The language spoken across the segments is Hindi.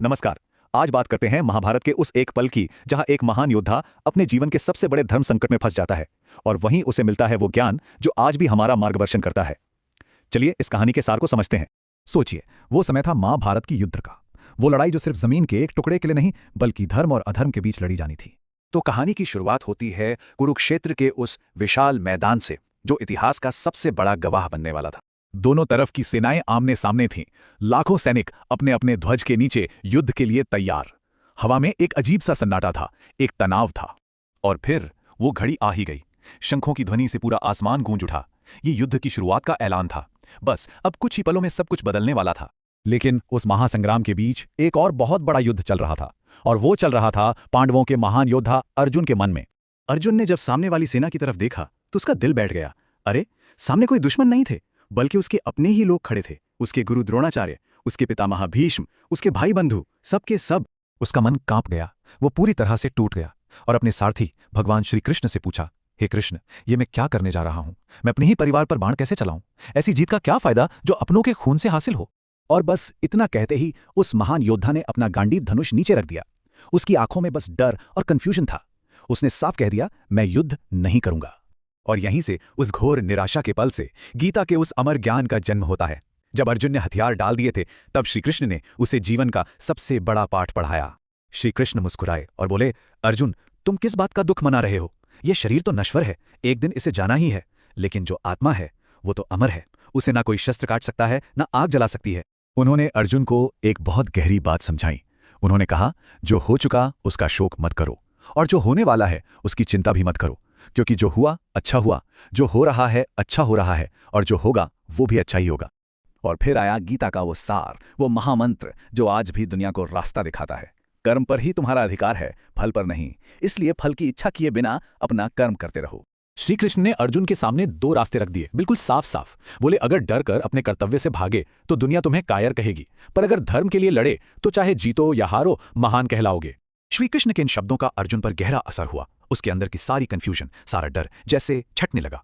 नमस्कार। आज बात करते हैं महाभारत के उस एक पल की जहां एक महान योद्धा अपने जीवन के सबसे बड़े धर्म संकट में फंस जाता है और वहीं उसे मिलता है वो ज्ञान जो आज भी हमारा मार्गदर्शन करता है। चलिए इस कहानी के सार को समझते हैं। सोचिए, वो समय था महाभारत की युद्ध का। वो लड़ाई जो सिर्फ जमीन के एक टुकड़े के लिए नहीं बल्कि धर्म और अधर्म के बीच लड़ी जानी थी। तो कहानी की शुरुआत होती है कुरुक्षेत्र के उस विशाल मैदान से जो इतिहास का सबसे बड़ा गवाह बनने वाला था। दोनों तरफ की सेनाएं आमने सामने थीं। लाखों सैनिक अपने अपने ध्वज के नीचे युद्ध के लिए तैयार। हवा में एक अजीब सा सन्नाटा था, एक तनाव था। और फिर वो घड़ी आ ही गई। शंखों की ध्वनि से पूरा आसमान गूंज उठा। ये युद्ध की शुरुआत का ऐलान था। बस अब कुछ ही पलों में सब कुछ बदलने वाला था। लेकिन उस महासंग्राम के बीच एक और बहुत बड़ा युद्ध चल रहा था, और वो चल रहा था पांडवों के महान योद्धा अर्जुन के मन में। अर्जुन ने जब सामने वाली सेना की तरफ देखा तो उसका दिल बैठ गया। अरे, सामने कोई दुश्मन नहीं थे, बल्कि उसके अपने ही लोग खड़े थे। उसके गुरु द्रोणाचार्य, उसके पितामह भीष्म, उसके भाई बंधु, सबके सब। उसका मन कांप गया। वो पूरी तरह से टूट गया और अपने सारथी भगवान श्री कृष्ण से पूछा, हे कृष्ण, ये मैं क्या करने जा रहा हूं? मैं अपने ही परिवार पर बाण कैसे चलाऊं? ऐसी जीत का क्या फायदा जो अपनों के खून से हासिल हो? और बस इतना कहते ही उस महान योद्धा ने अपना गांडीव धनुष नीचे रख दिया। उसकी आंखों में बस डर और कंफ्यूजन था। उसने साफ कह दिया, मैं युद्ध नहीं करूंगा। और यहीं से, उस घोर निराशा के पल से, गीता के उस अमर ज्ञान का जन्म होता है। जब अर्जुन ने हथियार डाल दिए थे, तब श्री कृष्ण ने उसे जीवन का सबसे बड़ा पाठ पढ़ाया। श्री कृष्ण मुस्कुराए और बोले, अर्जुन, तुम किस बात का दुख मना रहे हो? यह शरीर तो नश्वर है, एक दिन इसे जाना ही है। लेकिन जो आत्मा है वो तो अमर है। उसे ना कोई शस्त्र काट सकता है, ना आग जला सकती है। उन्होंने अर्जुन को एक बहुत गहरी बात समझाई। उन्होंने कहा, जो हो चुका उसका शोक मत करो, और जो होने वाला है उसकी चिंता भी मत करो, क्योंकि जो हुआ अच्छा हुआ, जो हो रहा है अच्छा हो रहा है, और जो होगा वो भी अच्छा ही होगा। और फिर आया गीता का वो सार, वो महामंत्र जो आज भी दुनिया को रास्ता दिखाता है। कर्म पर ही तुम्हारा अधिकार है, फल पर नहीं। इसलिए फल की इच्छा किए बिना अपना कर्म करते रहो। श्री कृष्ण ने अर्जुन के सामने दो रास्ते रख दिए, बिल्कुल साफ साफ। बोले, अगर डर कर अपने कर्तव्य से भागे तो दुनिया तुम्हें कायर कहेगी, पर अगर धर्म के लिए लड़े तो चाहे जीतो या हारो, महान कहलाओगे। श्री कृष्ण के इन शब्दों का अर्जुन पर गहरा असर हुआ। उसके अंदर की सारी कंफ्यूजन, सारा डर जैसे छटने लगा।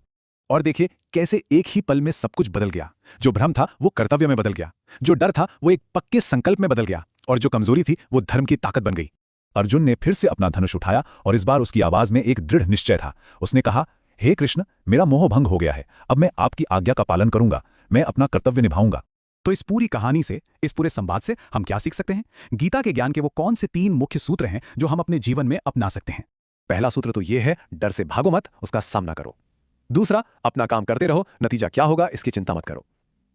और देखिए कैसे एक ही पल में सब कुछ बदल गया। जो भ्रम था वो कर्तव्य में बदल गया, जो डर था वो एक पक्के संकल्प में बदल गया, और जो कमजोरी थी वो धर्म की ताकत बन गई। अर्जुन ने फिर से अपना धनुष उठाया, और इस बार उसकी आवाज में एक दृढ़ निश्चय था। उसने कहा, हे कृष्ण, मेरा मोह भंग हो गया है। अब मैं आपकी आज्ञा का पालन करूंगा। मैं अपना कर्तव्य निभाऊंगा। तो इस पूरी कहानी से, इस पूरे संवाद से हम क्या सीख सकते हैं? गीता के ज्ञान के वो कौन से 3 मुख्य सूत्र हैं जो हम अपने जीवन में अपना सकते हैं? पहला सूत्र तो ये है, डर से भागो मत, उसका सामना करो। दूसरा, अपना काम करते रहो, नतीजा क्या होगा इसकी चिंता मत करो।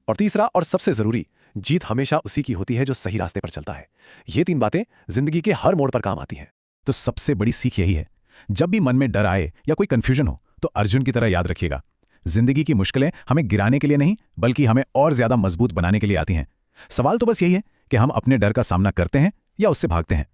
और तीसरा और सबसे जरूरी, जीत हमेशा उसी की होती है जो सही रास्ते पर चलता है। ये 3 बातें जिंदगी के हर मोड़ पर काम आती हैं। तो सबसे बड़ी सीख यही है, जब भी मन में डर आए या कोई कंफ्यूजन हो तो अर्जुन की तरह याद रखिएगा, जिंदगी की मुश्किलें हमें गिराने के लिए नहीं बल्कि हमें और ज्यादा मजबूत बनाने के लिए आती हैं। सवाल तो बस यही है कि हम अपने डर का सामना करते हैं या उससे भागते हैं।